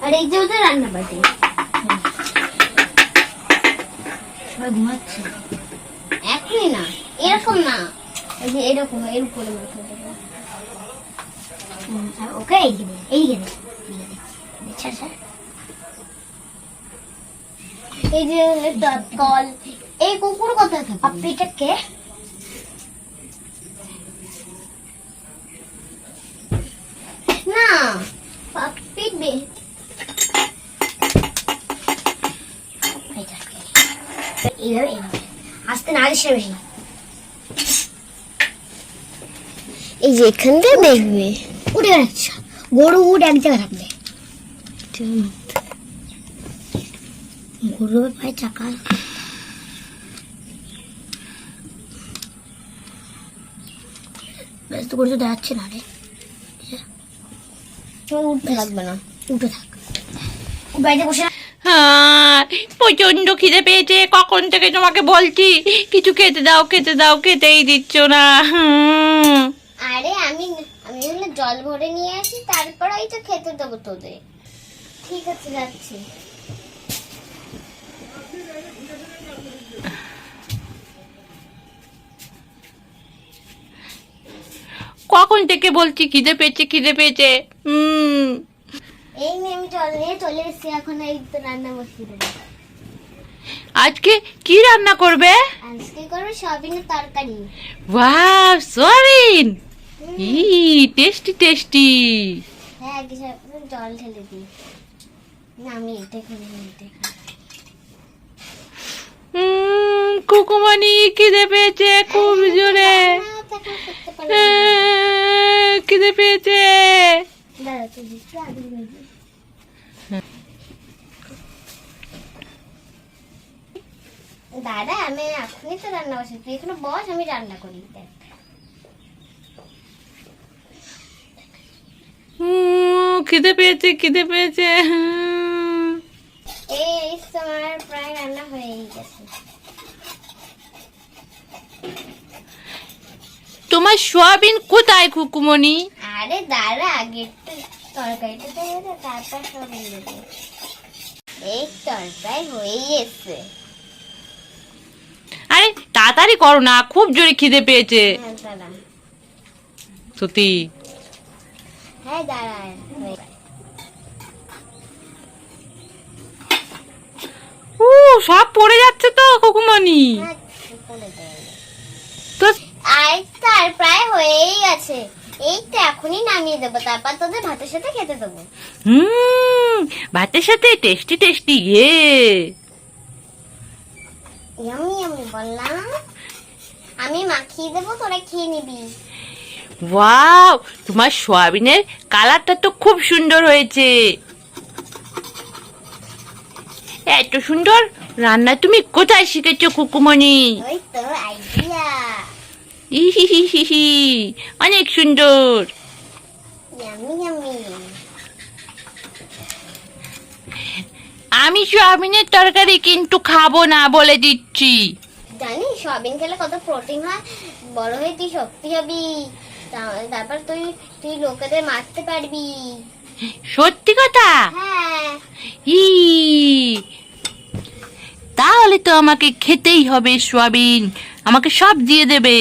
আর এই যে ওদের রান্না বাটি সবাই ঘুমাচ্ছে এখনই না এরকম না এই যে এরকম এর উপরে মাথা দেবো ওকে এই যে কল এই কুকুর কোথায় থাকে পাপ্পিটা কে না পাপ্পি আসতে না আসে বেশি এই যে এখানটা দেখবে উঠে যাচ্ছে গরু উঠ এক জায়গায় থাকবে গরু পায়ে চাকা ব্যস্ত করে তো দেখাচ্ছে না রে উঠতে থাকবে না উঠে থাক বাইরে বসে প্রচন্ড খিদে পেয়েছে কখন থেকে তোমাকে বলছি কিছু খেতে দাও খেতেই দিচ্ছ না। আরে আমি হলে জল ভরে নিয়ে আসি তারপর এই তো খেতে দেবো তোদের ঠিক আছে যাচ্ছি কখন থেকে বলছি খিদে পেয়েছে এই নিয়ে আমি জল নিয়ে চলে এসেছি এখন এই তো রান্না বসিয়ে দেবো আজকে কি রান্না করবে আজকে করবো সয়াবিনের তরকারি ওয়াও সয়াবিন টেস্টি হ্যাঁ জল ঢেলে দিই না আমি এটা করে কুকুমনি খিদে পেয়েছে খুব জোরে খিদে পেয়েছে দাদা আমি এখনই তো রান্না বসেছি এখানে বস আমি রান্না করি দেখ খিদে পেয়েছে এই তোমার প্রায় রান্না হয়ে গেছে তোমার সয়াবিন কোথায় কুকুমনি আরে দাঁড়া আগে তরকারিটা দেবো তারপর সয়াবিন দেবো এই তরকারি হয়ে গেছে আরে তাড়াতাড়ি করো না খুব জোরে খিদে পেয়েছে দাঁড়া সত্যি হ্যাঁ দাঁড়া সব পড়ে যাচ্ছে তো কুকুমনি তো আর তার প্রায় হয়েই গেছে এই তো এখনই নামিয়ে দেবো তারপর তোদের ভাতের সাথে খেতে দেবো ভাতের সাথে টেস্টি ইয়ামি বললাম আমি মাখিয়ে দেবো তোরা খেয়ে নিবি ওয়াও তোমার সয়াবিনের কালারটা তো খুব সুন্দর হয়েছে এত সুন্দর রান্না তুমি কোথায় শিখেছো কুকুমনি ওই তো আইডিয়া ইহি অনেক সুন্দর ইয়ামি আমি সয়াবিনের তরকারি কিন্তু খাবো না বলে দিচ্ছি জানিস সয়াবিন খেলে কত প্রোটিন হয় বড় হয়ে তুই শক্তি হবি তারপর তুই লোকেদের মারতে পারবি সত্যি কথা হ্যাঁ তাহলে তো আমাকে খেতেই হবে সয়াবিন আমাকে সব দিয়ে দেবে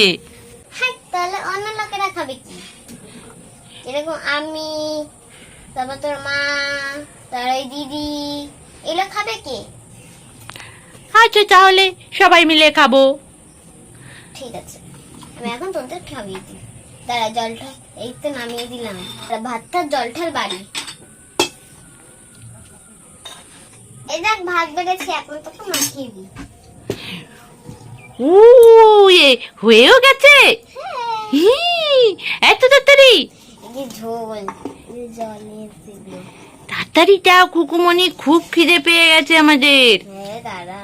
হ্যাঁ তাহলে অন্য লোকেরা খাবে কি এরকম আমি তারপর তোর মা তার ওই দিদি এগুলো খাবে কে আচ্ছা তাহলে সবাই মিলে খাবো ঠিক আছে আমি এখন তোদের খাবিয়ে দিই দাঁড়া জলটা এই তো নামিয়ে দিলাম ভাতটা জলঠাল বাড়ি এই দেখ ভাত বেড়েছে এখন তোকে মাখিয়ে দিই হয়েও গেছে এত তাড়াতাড়ি ঝোল জলের তাড়াতাড়ি যাও কুকুমনি খুব খিদে পেয়ে গেছে আমাদের হ্যাঁ দাঁড়া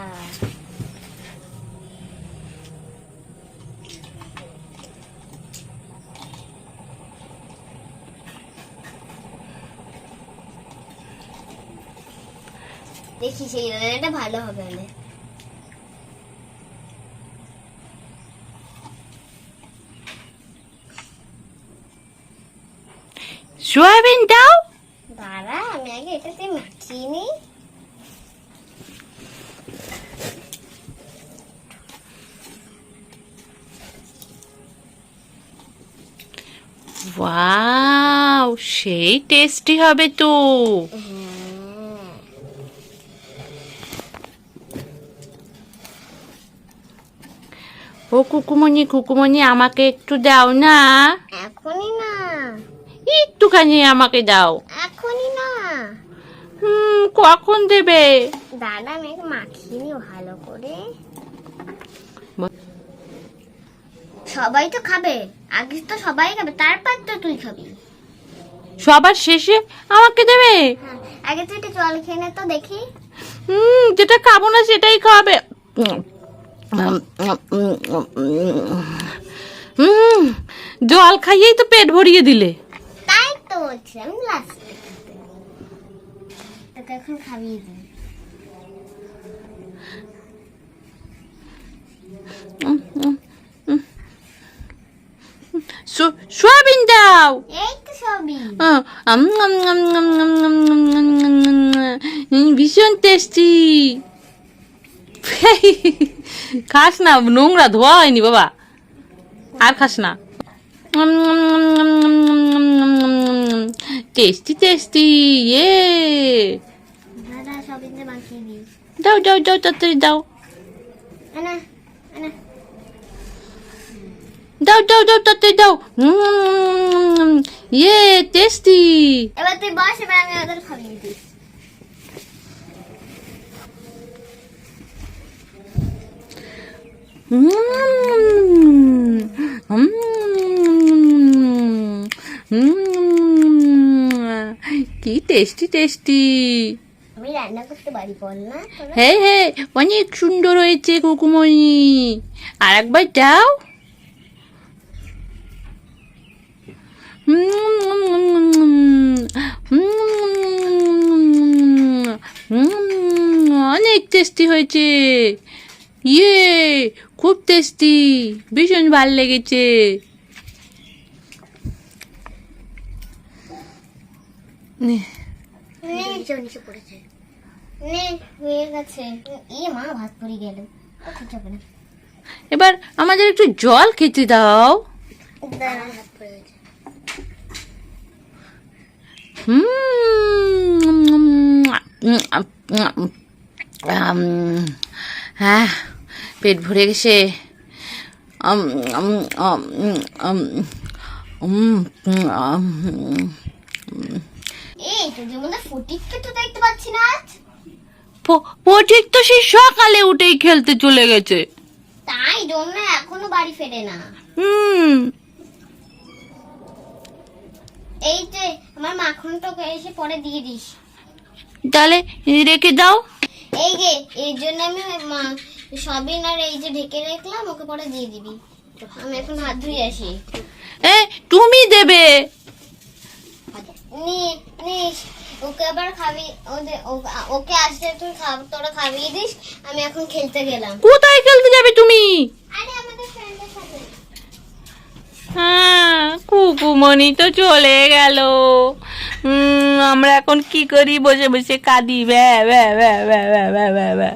দেখি সেই রান্নাটা ভালো হবে না সয়াবিন দাও দাঁড়া আমি আগে এটাতে মাখিয়ে নিই। ওয়াও, সেই টেস্টি হবে তো। ও কুকুমনি, কুকুমনি, আমাকে একটু দাও না, এখনই না, একটুখানি আমাকে দাও। এখনই না, কখন দেবে? দাদা আমি একটু মাখিয়ে নিই ভালো করে। সবাই তো খাবে, আগে তো সবাই খাবে, তারপর তো তুই খাবি। সবার শেষে আমাকে দেবে? হ্যাঁ, আগে তুই একটু জল খেয়ে নে তো দেখি। যেটা খাবো না সেটাই খাবে। জল খাইয়েই তো পেট ভরিয়ে দিলে। তাই তো বলছি আমি লাস্টে তোকে এখন খাইয়ে দিই। সোয়াবিন দাও। এই তো সবই। ভীষণ টেস্টি। খাস না, নোংরা ধোয়া হয়নি বাবা, আর খাস না। টেস্টি টেস্টি, ইয়ে। দাদা সবই দিয়ে মাখিয়ে দিই। দাও দাও দাও, তাড়াতাড়ি দাও। আনা আনা। দাও দাও দাও, তাড়াতাড়ি দাও। ইয়ে, টেস্টি। এবার তুই বস, এবার আমি ওদের খাইয়ে দিই। কি টেস্টি টেস্টি। আমি রান্না করতে পারি, বল না তোরা? হ্যাঁ হ্যাঁ, অনেক সুন্দর হয়েছে কুকুমনি, আর একবার দাও। অনেক টেস্টি হয়েছে, ইয়ে, খুব টেস্টি, ভীষণ ভালো লেগেছে। নে নিচে পড়েছে, নে হয়ে গেছে। মা ভাত পড়ে গেল, যাবে না। এবার আমাদের একটু জল খেতে দাও। ভাত পড়ে গেছে। হ্যাঁ, পেট ভরে গেছে। এই তোদের মধ্যে ফটিককে তো দেখতে পাচ্ছি না আজ। ফটিক তো সেই সকালে উঠেই খেলতে চলে গেছে, তাই জন্য এখনো বাড়ি ফেরে না। এই যে আমার মাখনটাকে এসে পরে দিয়ে দিস। তাহলে রেখে দাও। এই যে এই জন্য আমি সবিন আর এই যে ঢেকে রাখলাম, ওকে পরে দিয়ে দিবি। আমি এখন হাত ধুয়ে আসি। তুমি দেবে। নিস, ওকে আবার খাবি, ওকে আসতে তুই তোরা খাবিয়ে দিস। আমি এখন খেলতে গেলাম। কোথায় খেলতে যাবে তুমি? আরে আমাদের ফ্রেন্ডের সাথে। হ্যাঁ, কুকুমনি তো চলে গেল। আমরা এখন কি করি? বসে বসে কাঁদি, ব্যা ব্যা ব্যা ব্যা ব্যা ব্যা ব্যা।